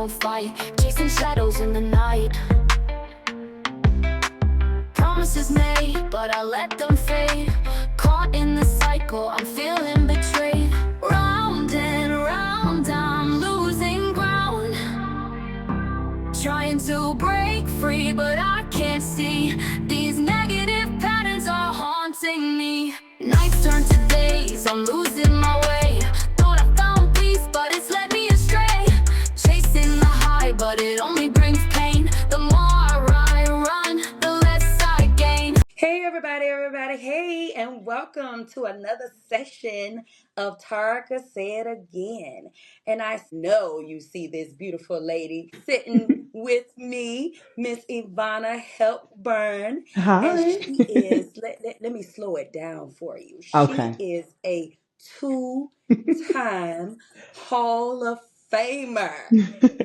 don't fight, chasing shadows in the night. Promises made, but I let them fade. Caught in the cycle, I'm feeling betrayed. Round and round, I'm losing ground. Trying to break free, but I can't see. These negative patterns are haunting me. Nights turn to days, I'm losing my way. Thought I found peace, but it's led me astray. Chasing the high, but it only brings pain. The more I run, the less I gain. Hey everybody, hey, and welcome to another session of Tarka Said Again. And I know you see this beautiful lady sitting with me, Miss Yvana Hepburn. And Hi. she is, let me slow it down for you. She Okay. is a two-time Hall of Famer.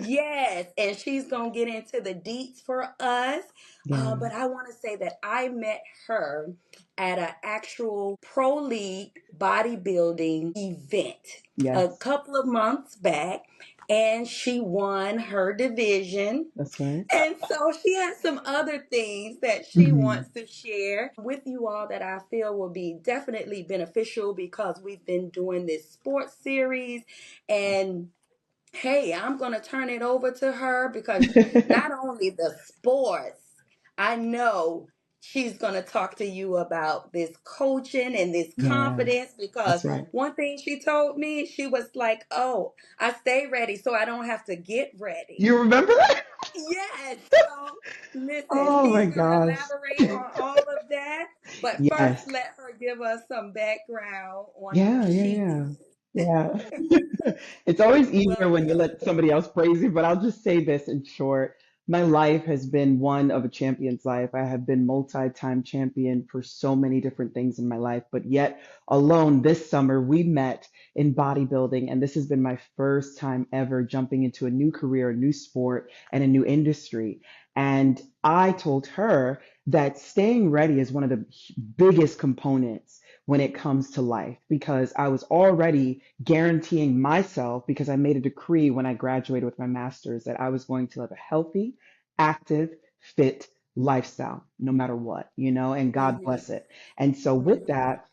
Yes, and she's gonna get into the deets for us. Yeah, But I want to say that I met her at an actual pro league bodybuilding event a yes, couple of months back, and she won her division. that's right. And so she has some other things that she Hmm. wants to share with you all that I feel will be definitely beneficial because we've been doing this sports series. And hey, I'm going to turn it over to her because not only the sports, I know she's going to talk to you about this coaching and this Yeah, confidence because that's right. one thing she told me, she was like, "Oh, I stay ready so I don't have to get ready." You remember that? Yes. So listen, Oh she's my going to gosh. elaborate on all of that. But first, Yes. let her give us some background on who Yeah, yeah, she yeah. is. Yeah. It's always easier when you Welcome. let somebody else praise you, but I'll just say this in short. My life has been one of a champion's life. I have been multi-time champion for so many different things in my life, but yet alone this summer we met in bodybuilding, and this has been my first time ever jumping into a new career, a new sport, and a new industry. And I told her that staying ready is one of the biggest components when it comes to life because I was already guaranteeing myself, because I made a decree when I graduated with my master's, that I was going to live a healthy, active, fit lifestyle, no matter what, and God Mhm, bless it. And so, with mhm. that,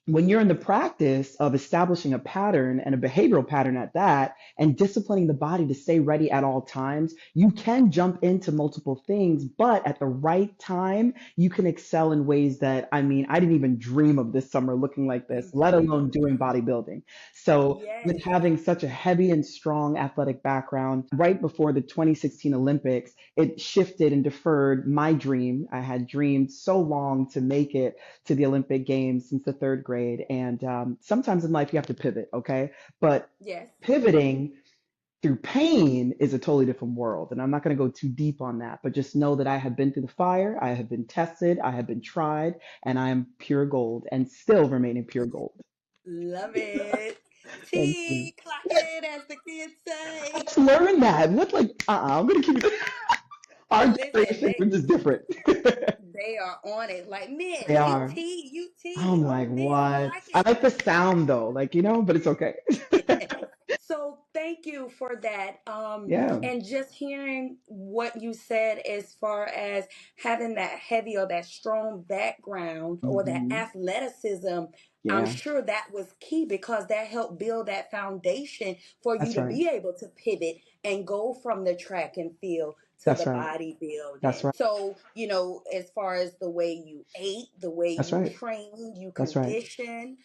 when you're in the practice of establishing a pattern and a behavioral pattern at that, and disciplining the body to stay ready at all times, you can jump into multiple things, but at the right time, you can excel in ways that, I mean, I didn't even dream of this summer looking like this, let alone Mhm. doing bodybuilding. So, with Yes. having such a heavy and strong athletic background, right before the 2016 Olympics, it shifted and deferred my dream. I had dreamed so long to make it to the Olympic Games since the third grade. And sometimes in life you have to pivot, okay? But Yes. pivoting through pain is a totally different world. And I'm not going to go too deep on that, but just know that I have been through the fire, I have been tested, I have been tried, and I am pure gold and still remaining pure gold. Love it. Thank you. T, clock it, as the kids I say. just learned that. What, like, I'm going to keep it. Our Listen, generation, we're just different. they are on it. Like, They Miss, are. you T. I'm Oh, like, Miss, I what? like I it. like the sound though, like, but it's okay. Yes. So thank you for that. Yeah. And just hearing what you said as far as having that heavy or that strong background or that Hmm. athleticism, I'm Yeah, sure that was key because that helped build that foundation for you that's to right. be able to pivot and go from the track and field to That's the right. That's bodybuilding. right. So, as far as the way you ate, the way That's you right. trained, you That's right. conditioned,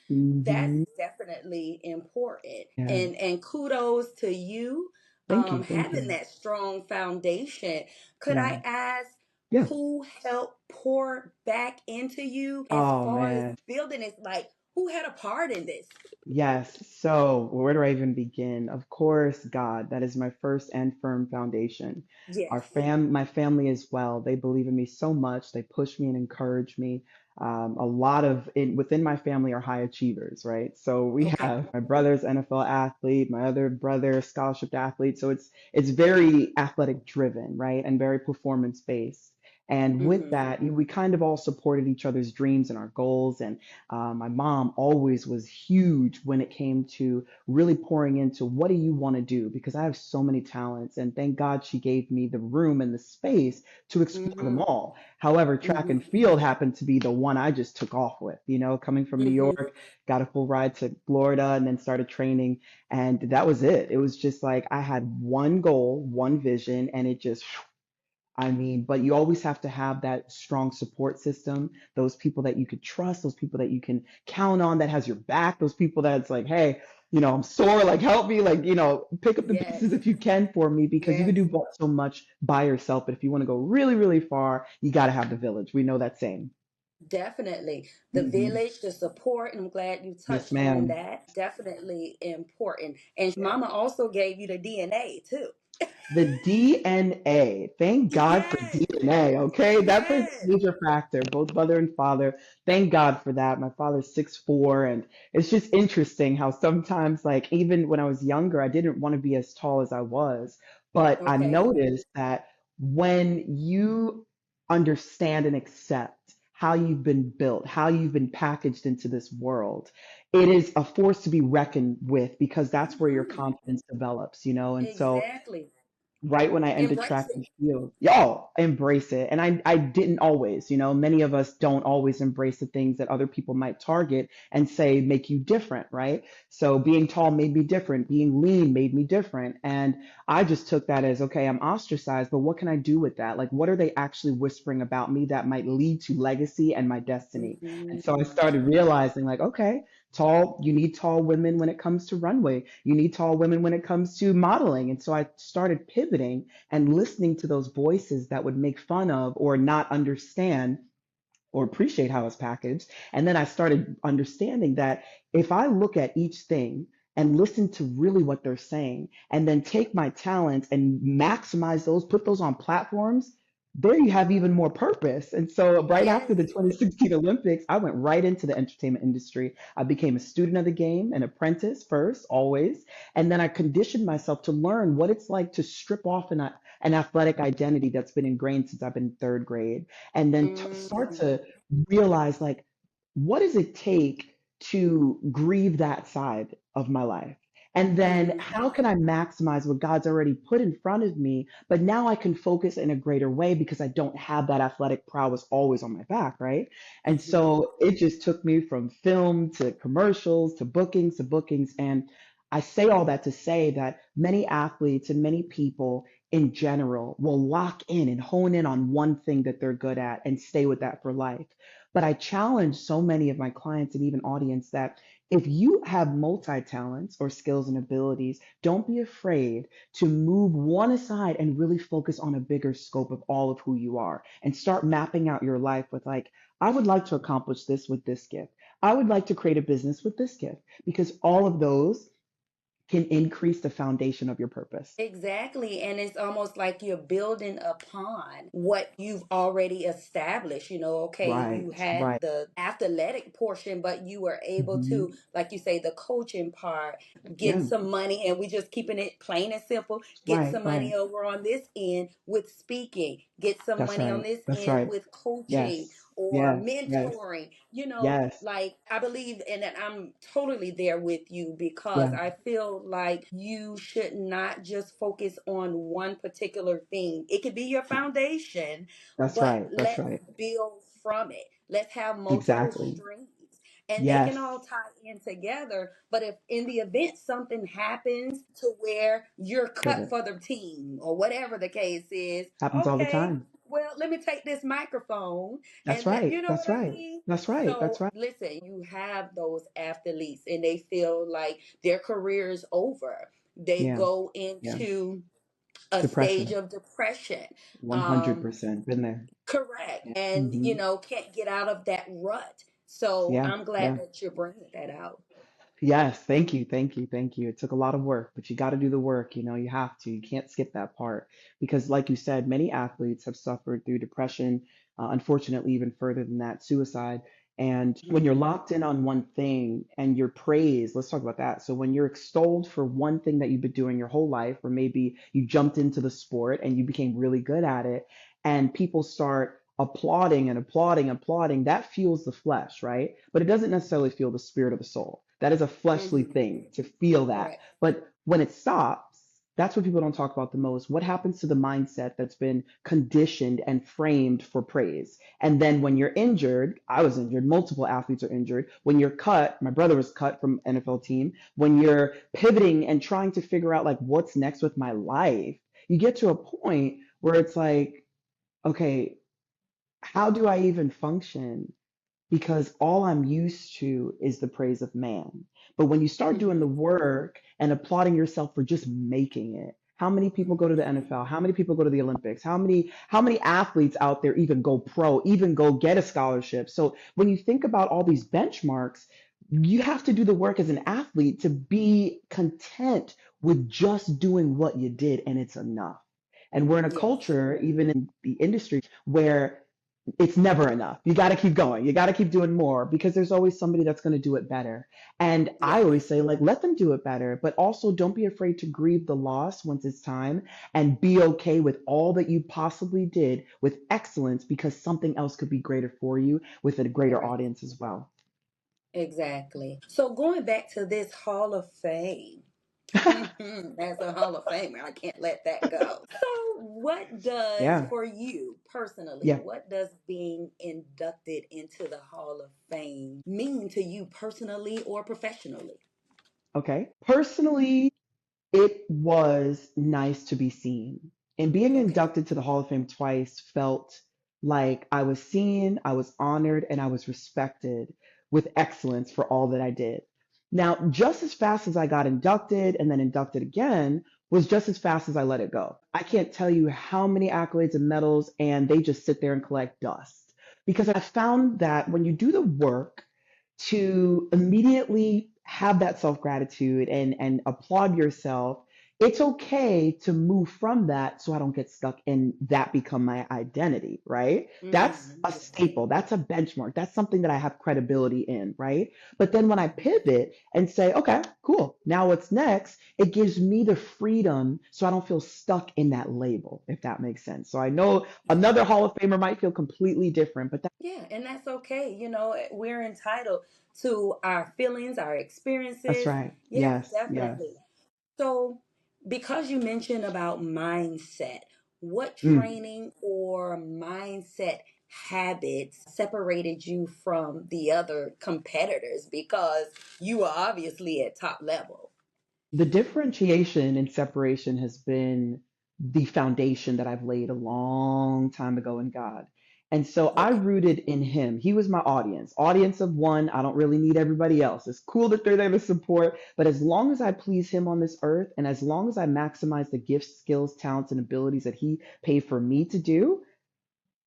that's Hmm. definitely important. Yeah. And kudos to you Thank you. Thank having you. that strong foundation. Could Yeah. I ask Yeah. who helped pour back into you as Oh far as man. building it? Like, who had a part in this? Yes. So where do I even begin? Of course, God. That is my first and firm foundation. Yes. My family as well. They believe in me so much. They push me and encourage me. A lot of within my family are high achievers, right? So we Okay. have my brother's NFL athlete, my other brother scholarship athlete. So it's very athletic driven, right? And very performance based. And with Mm-hmm. that, we kind of all supported each other's dreams and our goals. And my mom always was huge when it came to really pouring into what do you want to do? Because I have so many talents. And thank God she gave me the room and the space to explore them Mm-hmm. all. However, track Mm-hmm. and field happened to be the one I just took off with, coming from New Mm-hmm. York, got a full ride to Florida and then started training. And that was it. It was just like I had one goal, one vision, and it just, I mean, but you always have to have that strong support system, those people that you could trust, those people that you can count on that has your back, those people that's like, hey, I'm sore, like help me, like, pick up the pieces Yes. if you can for me, because you can Yes. do so much by yourself. But if you want to go really, really far, you got to have the village. We know that saying. Definitely. The Hmm. village, the support, and I'm glad you Yes, touched on ma'am. that. Definitely important. And Yeah. Mama also gave you the DNA too. The DNA. Thank God for Yes. DNA. Okay, that plays a Yes. major factor. Both mother and father. Thank God for that. My father's 6'4", and it's just interesting how sometimes, like even when I was younger, I didn't want to be as tall as I was. But I Okay. noticed that when you understand and accept how you've been built, how you've been packaged into this world, it is a force to be reckoned with because that's where your Hmm. confidence develops. And so Exactly. right when I ended Embrace track it. and field, y'all embrace it. And I didn't always, many of us don't always embrace the things that other people might target and say make you different, right? So being tall made me different, being lean made me different. And I just took that as, okay, I'm ostracized, but what can I do with that? Like, what are they actually whispering about me that might lead to legacy and my destiny? And so I Hmm. started realizing, like, okay, you need tall women when it comes to runway. You need tall women when it comes to modeling. And so I started pivoting and listening to those voices that would make fun of or not understand or appreciate how it's packaged. And then I started understanding that if I look at each thing and listen to really what they're saying, and then take my talents and maximize those, put those on platforms, there you have even more purpose. And so, right after Yes. the 2016 Olympics, I went right into the entertainment industry. I became a student of the game, an apprentice first, always. And then I conditioned myself to learn what it's like to strip off an athletic identity that's been ingrained since I've been in third grade, and then start Hmm. to realize, like, what does it take to grieve that side of my life? And then Hmm. how can I maximize what God's already put in front of me? But now I can focus in a greater way because I don't have that athletic prowess always on my back, right? And Hmm. so it just took me from film to commercials to bookings to bookings. And I say all that to say that many athletes and many people in general will lock in and hone in on one thing that they're good at and stay with that for life. But I challenge so many of my clients and even audience that if you have multi talents or skills and abilities, don't be afraid to move one aside and really focus on a bigger scope of all of who you are and start mapping out your life with, like, I would like to accomplish this with this gift. I would like to create a business with this gift, because all of those can increase the foundation of your purpose. Exactly. And it's almost like you're building upon what you've already established. Okay, you Right, had right. the athletic portion, but you were able to, Hmm. like you say, the coaching part, get Yeah, some money, and we just keeping it plain and simple, get right, some money right. over on this end with speaking, get some That's money on right. this That's end right. with coaching Yes, or yes, yes, mentoring. yes. Like I believe, and that I'm totally there with you because Yeah, I feel like you should not just focus on one particular thing. It could be your foundation, that's but right. That's let's right. build from it. Let's have multiple Exactly. streams. And they can Yes. all tie in together. But if in the event something happens to where you're cut Pivot. for the team or whatever the case is, Happens all the okay, time. well, let me take this microphone That's and let right. you know That's what I right. mean. That's right. That's So right. listen, you have those athletes and they feel like their career is over. They Yeah. go Yeah. into a stage Depression. of depression. Um, 100%. Been there. correct. Yeah. And Hmm. can't get out of that rut. So Yeah. I'm glad Yeah. that you're bringing that out. Yes, thank you, thank you, thank you. It took a lot of work, but you got to do the work, you have to. You can't skip that part because, like you said, many athletes have suffered through depression, unfortunately, even further than that, suicide. And when you're Mhm. locked in on one thing and you're praised, let's talk about that. So, when you're extolled for one thing that you've been doing your whole life, or maybe you jumped into the sport and you became really good at it, and people start applauding and applauding, applauding, that fuels the flesh, right? But it doesn't necessarily fuel the spirit of the soul. That is a fleshly Mm-hmm. thing to feel that. Right. But when it stops, that's what people don't talk about the most. What happens to the mindset that's been conditioned and framed for praise? And then when you're injured, I was injured, multiple athletes are injured. When you're cut, my brother was cut from NFL team. When you're pivoting and trying to figure out like what's next with my life, you get to a point where it's like, okay, how do I even function? Because all I'm used to is the praise of man. But when you start doing Mm-hmm. the work and applauding yourself for just making it, how many people go to the NFL? How many people go to the Olympics? How many athletes out there even go pro, even go get a scholarship? So when you think about all these benchmarks, you have to do the work as an athlete to be content with just doing what you did and it's enough. And we're in a Yes. culture, even in the industry, where it's never enough. You got to keep going. You got to keep doing more because there's always somebody that's going to do it better. And I Yes. always say, like, let them do it better, but also don't be afraid to grieve the loss once it's time and be okay with all that you possibly did with excellence because something else could be greater for you with a greater Right. audience as well. Exactly. So going back to this Hall of Fame, as a Hall of Famer, I can't let that go. So, what does, Yeah. for you personally, Yeah. what does being inducted into the Hall of Fame mean to you personally or professionally? Okay. Personally, it was nice to be seen. And being Okay. inducted to the Hall of Fame twice felt like I was seen, I was honored, and I was respected with excellence for all that I did. Now, just as fast as I got inducted and then inducted again was just as fast as I let it go. I can't tell you how many accolades and medals, and they just sit there and collect dust. Because I found that when you do the work, to immediately have that self gratitude and applaud yourself. It's okay to move from that so I don't get stuck in that become my identity, right? That's a Yes. staple. That's a benchmark. That's something that I have credibility in, right? But then when I pivot and say, okay, cool, now what's next? It gives me the freedom so I don't feel stuck in that label, if that makes sense. So I know another Hall of Famer might feel completely different, but Yeah, and that's okay. We're entitled to our feelings, our that's experiences. right. Yeah, Yes, yes. definitely. So, because you mentioned about mindset, what Mm. training or mindset habits separated you from the other competitors because you are obviously at top level? The differentiation and separation has been the foundation that I've laid a long time ago in God. And so I Okay. rooted in him. He was my audience, audience of one. I don't really need everybody else. It's cool that they're there to support, but as long as I please him on this earth and as long as I maximize the gifts, skills, talents, and abilities that he paid for me to do,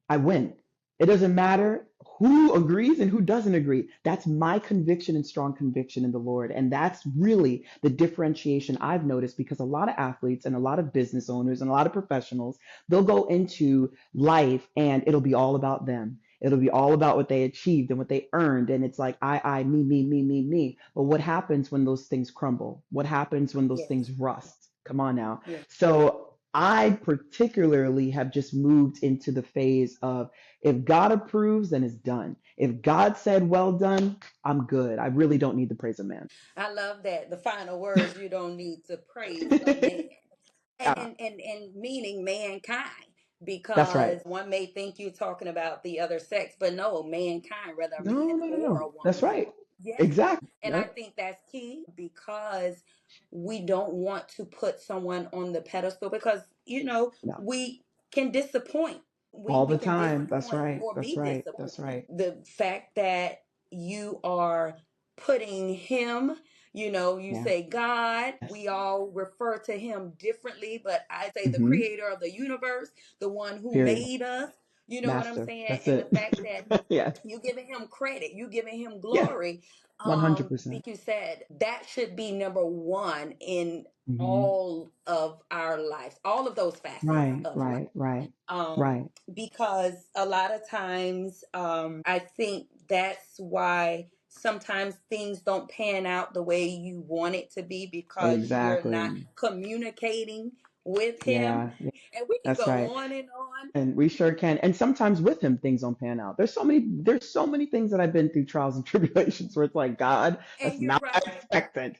I win. It doesn't matter who agrees and who doesn't agree. That's my conviction and strong conviction in the Lord. And that's really the differentiation I've noticed because a lot of athletes and a lot of business owners and a lot of professionals, they'll go into life and it'll be all about them. It'll be all about what they achieved and what they earned. And it's like, me. But what happens when those things crumble? What happens when those Yes. things rust? Come on now. Yes. So I particularly have just moved into the phase of if God approves, then it's done. If God said, well done, I'm good. I really don't need the praise of man. I love that. The final words, you don't need to praise a man. and Yeah, and and meaning mankind, that's right. because one may think you're talking about the other sex, but no, mankind, whether a No, man no, no, or no. a That's woman. right. Yes. Exactly. And I Yep. think that's key because we don't want to put someone on the pedestal because No. we can disappoint. All We the can time. That's disappoint right. or That's be right. That's disappointed. right. The fact that you are putting him, you Yeah. say God, Yes. we all refer to him differently, but I say the Hmm. creator of the universe, the one who Period. made us, you know what I'm Master. saying? That's And the it. fact that Yes. you giving him credit, you giving him Yeah. glory. 100%. You said that should be number one in Hmm. all of our lives, all of those facets Right. of life. Right. Right. um, Right. because a lot of times, I think that's why sometimes things don't pan out the way you want it to be because you're not Exactly. communicating with him, Yeah, yeah, and we can that's go right. on and on. And we sure can. And sometimes with him, things don't pan out. There's so many things that I've been through trials and tribulations where it's like, God, that's And you're not what I right. expected.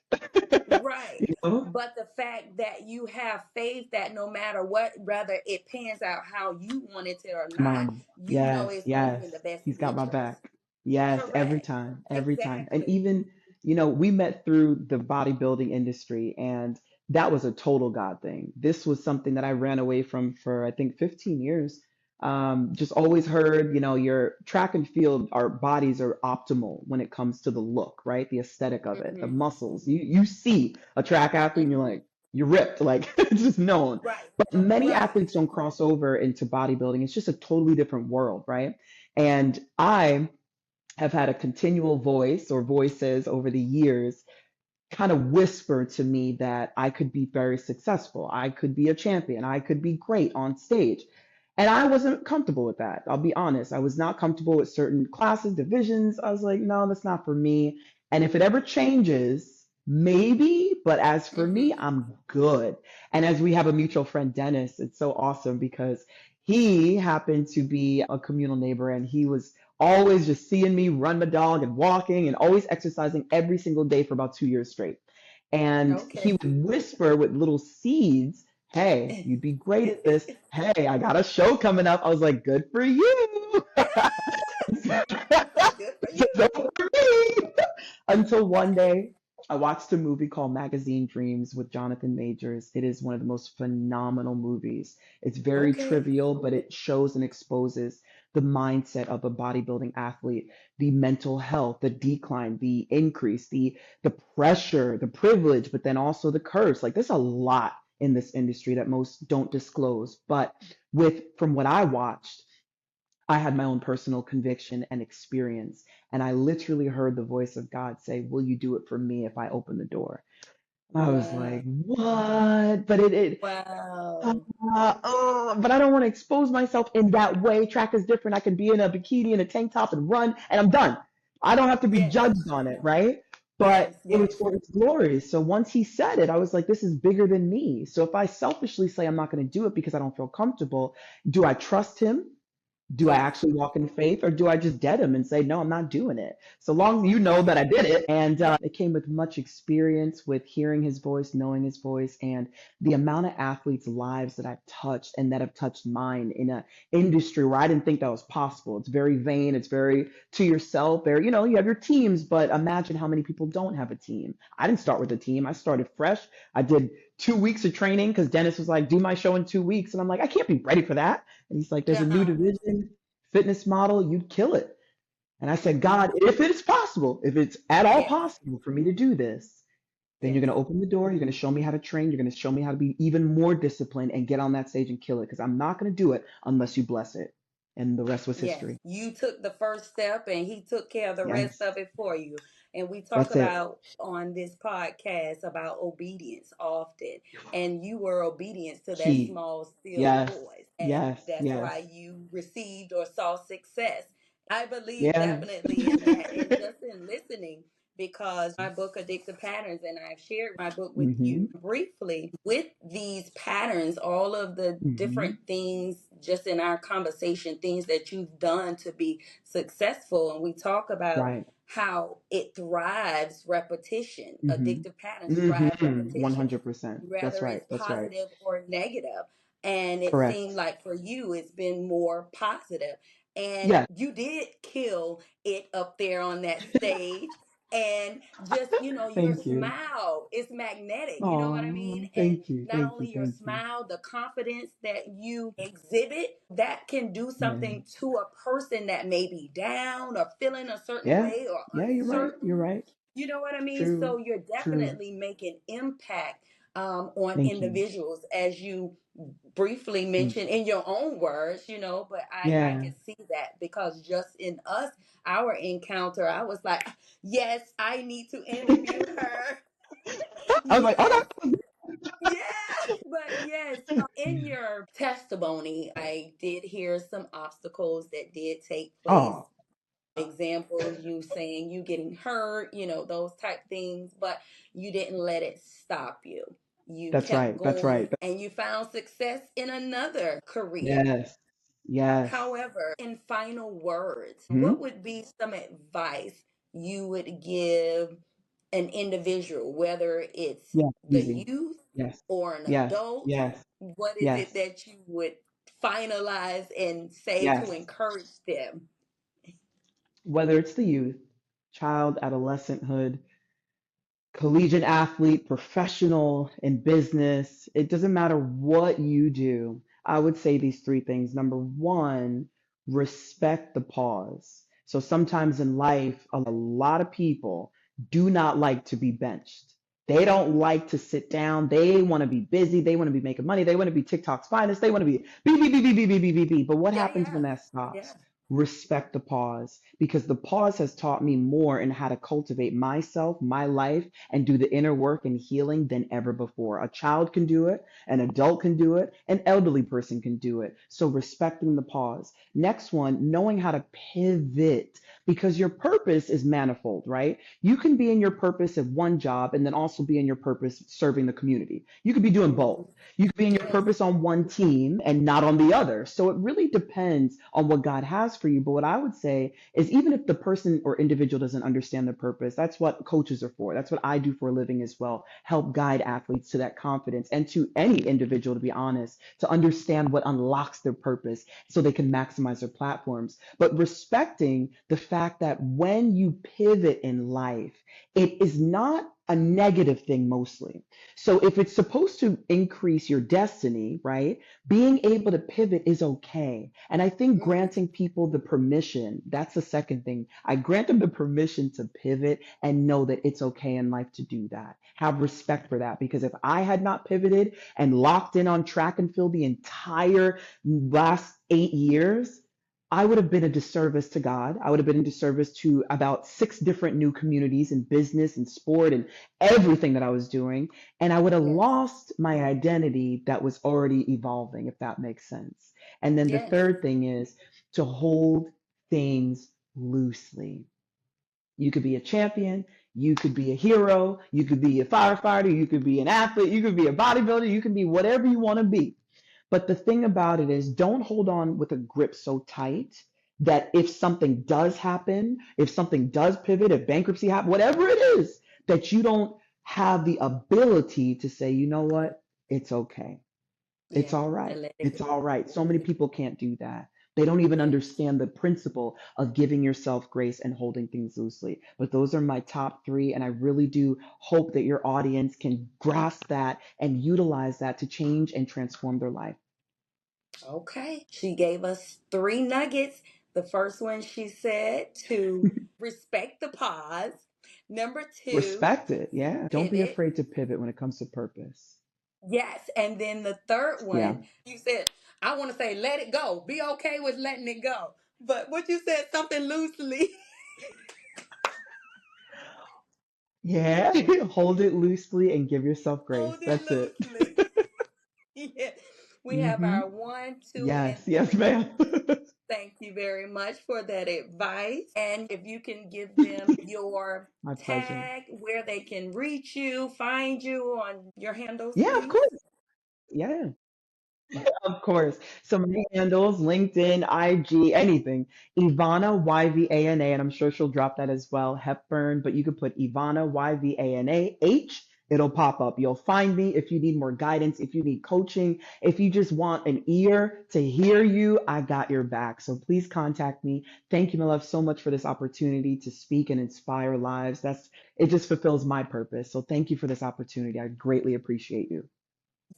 Right. You know? But the fact that you have faith that no matter what, whether it pans out how you want it to or Come not, on. you know Yes, it's going to be in the yes. best He's got my interest. back. Yes, every Correct. time, every time. And Exactly. even, we met through the bodybuilding industry, and that was a total God thing. This was something that I ran away from for, I think, 15 years. Just always heard, your track and field, our bodies are optimal when it comes to the look, right? The aesthetic of it, the Hmm. muscles. You see a track athlete and you're Hmm. like, you're ripped, like it's just known. Right. But many Right. athletes don't cross over into bodybuilding. It's just a totally different world, right? And I have had a continual voice or voices over the years kind of whisper to me that I could be very successful. I could be a champion. I could be great on stage. And I wasn't comfortable with that. I'll be honest. I was not comfortable with certain classes, divisions. I was like, no, that's not for me. And if it ever changes, maybe. But as for me, Hmm. I'm good. And as we have a mutual friend, Dennis, it's so awesome because he happened to be a communal neighbor and he was always just seeing me run my dog and walking and always exercising every single day for about 2 years straight. And he Okay. would whisper with little seeds, hey, you'd be great at this. Hey, I got a show coming up. I was like, good for you. But good for So don't you. for me. Until one day, I watched a movie called Magazine Dreams with Jonathan Majors. It is one of the most phenomenal movies. It's very Okay. trivial, but it shows and exposes the mindset of a bodybuilding athlete, the mental health, the decline, the increase, the pressure, the privilege, but then also the curse. Like there's a lot in this industry that most don't disclose. But from what I watched, I had my own personal conviction and experience. And I literally heard the voice of God say, will you do it for me if I open the door? I was Wow. like, what? Wow. But I don't want to expose myself in that way. Track is different. I can be in a bikini and a tank top and run, and I'm done. I don't have to be Yes. judged on it, right? But Yes. it was Yes. for its glory. So once he said it, I was like, this is bigger than me. So if I selfishly say I'm not going to do it because I don't feel comfortable, do I trust him? Do I Yes. actually walk in faith or do I just dead him and say, no, I'm not doing it? So long as you know that I did it. And Yes. it came with much experience with hearing his voice, knowing his voice, and the amount of athletes' lives that I've touched and that have touched mine in an industry where I didn't think that was possible. It's very vain. It's very to yourself. Very, you have your teams, but imagine how many people don't have a team. I didn't start with a team. I started fresh. I did 2 weeks of training because Dennis was like, do my show in 2 weeks. And I'm like, I can't be ready for that. And he's like, there's a new Uh-huh. division, fitness model, you'd kill it. And I said, God, if it's possible, if it's at all Yes. possible for me to do this, then you're Yes. going to open the door. You're going to show me how to train. You're going to show me how to be even more disciplined and get on that stage and kill it because I'm not going to do it unless you bless it. And the rest was Yes, history. you took the first step and he took care of the rest Yes, of it for you. And we talk that's it. about on this podcast about obedience often. And you were obedient to that Key. small, still Yes, voice. And yes, that's yes. why you received or saw success. I believe Yeah. definitely in that and just in listening because my book, Addictive Patterns, and I've shared my book with Mm-hmm. you briefly with these patterns, all of the Mm-hmm. different things just in our conversation, things that you've done to be successful. And we talk about Right. how it thrives repetition. Mm-hmm. Addictive patterns thrive Mm-hmm. repetition, 100%. That's whether right. it's That's right. positive or negative. And it seemed Correct. like for you, it's been more positive. And Yeah. you did kill it up there on that stage and just your Thank you. smile is magnetic, you know what I mean? Oh, And thank you. not Thank you. only your Thank you. smile, the confidence that you exhibit, that can do Yeah. something to a person that may be down or feeling a certain Yeah. way or Yeah, you're right. You're uncertain, right. you know what I mean? True. So you're True. definitely making impact on Thank you. individuals, as you briefly Thank mentioned you. in your own words, but I Yeah. can see that because just in us, our encounter, I was like, yes, I need to interview her. I was like, Yes, okay. yeah. But yes, in your testimony, I did hear some obstacles that did take place. Oh, Examples, you saying you getting hurt, those type things, but you didn't let it stop you. you That's kept right. That's going right. and you found success in another career. Yes. Yes. However, in final words, what Hmm. would be some advice you would give an individual, whether it's Yeah. the Easy. youth Yes. or an Yes. adult? Yes. What is it Yes. that you would finalize and say to Yes. encourage them? Whether it's the youth, child, adolescenthood, collegiate athlete, professional, in business, it doesn't matter what you do. I would say these three things. Number one, respect the pause. So sometimes in life, a lot of people do not like to be benched. They don't like to sit down. They want to be busy. They want to be making money. They want to be TikTok's finest. They want to be beep, beep, beep, beep, beep, beep, beep, beep, beep. But what Yeah, happens yeah, when that yeah. stops? Respect the pause because the pause has taught me more in how to cultivate myself, my life, and do the inner work and healing than ever before. A child can do it, an adult can do it, an elderly person can do it. So respecting the pause. Next one, knowing how to pivot because your purpose is manifold, right? You can be in your purpose at one job and then also be in your purpose serving the community. You could be doing both. Mhm. You could be in your Yes. purpose on one team and not on the other. So it really depends on what God has for you. But what I would say is even if the person or individual doesn't understand their purpose, that's what coaches are for. That's what I do for a living as well. Help guide athletes to that confidence and to any individual, to be honest, to understand what unlocks their purpose so they can maximize their platforms. But respecting the fact that when you pivot in life, it is not a negative thing mostly. So if it's supposed to increase your destiny, right? Being able to pivot is okay. And I think Mhm. granting people the permission, that's the second thing. I grant them the permission to pivot and know that it's okay in life to do that. Have respect for that because if I had not pivoted and locked in on track and field the entire last 8 years, I would have been a disservice to God. I would have been a disservice to about six different new communities in business and sport and everything that I was doing. And I would have Yes. lost my identity that was already evolving, if that makes sense. And then the Yes. third thing is to hold things loosely. You could be a champion, you could be a hero, you could be a firefighter, you could be an athlete, you could be a bodybuilder, you can be whatever you want to be. But the thing about it is, don't hold on with a grip so tight that if something does happen, if something does pivot, if bankruptcy happens, whatever it is, that you don't have the ability to say, you know what, it's okay. It's Yeah. all right. And let it It's go. all right. So many people can't do that. They don't even Yeah. understand the principle of giving yourself grace and holding things loosely. But those are my top three. And I really do hope that your audience can grasp that and utilize that to change and transform their life. Okay. She gave us three nuggets. The first one she said to respect the pause. Number two, Respect it. Yeah. Don't be pivot. afraid to pivot when it comes to purpose. Yes. And then the third Yeah. one, you said, I want to say, let it go. Be okay with letting it go. But what you said, something loosely, Yeah. Hold it loosely and give yourself grace. hold it That's it. loosely. Yeah. We have Hmm. our one, two, and Yes. Yes, three. ma'am. Thank you very much for that advice. And if you can give them your My pleasure. tag, where they can reach you, find you on your handles, Yeah, of please. course. Yeah. Of course. So my handles, LinkedIn, IG, anything. Ivana, Yvana, and I'm sure she'll drop that as well. Hepburn, but you could put Ivana, Yvana, H. It'll pop up. You'll find me if you need more guidance, if you need coaching, if you just want an ear to hear you, I got your back. So please contact me. Thank you, my love, so much for this opportunity to speak and inspire lives. It just fulfills my purpose. So thank you for this opportunity. I greatly appreciate you.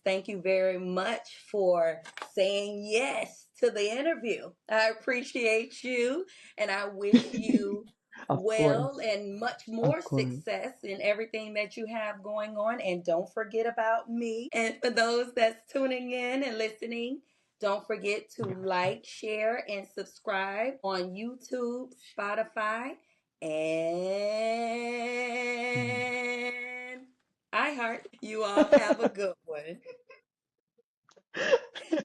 Thank you very much for saying yes to the interview. I appreciate you and I wish you Of well course. and much more Of course. success in everything that you have going on. And don't forget about me. And for those that's tuning in and listening, don't forget to like, share, and subscribe on YouTube, Spotify, and iHeart. You all have a good one.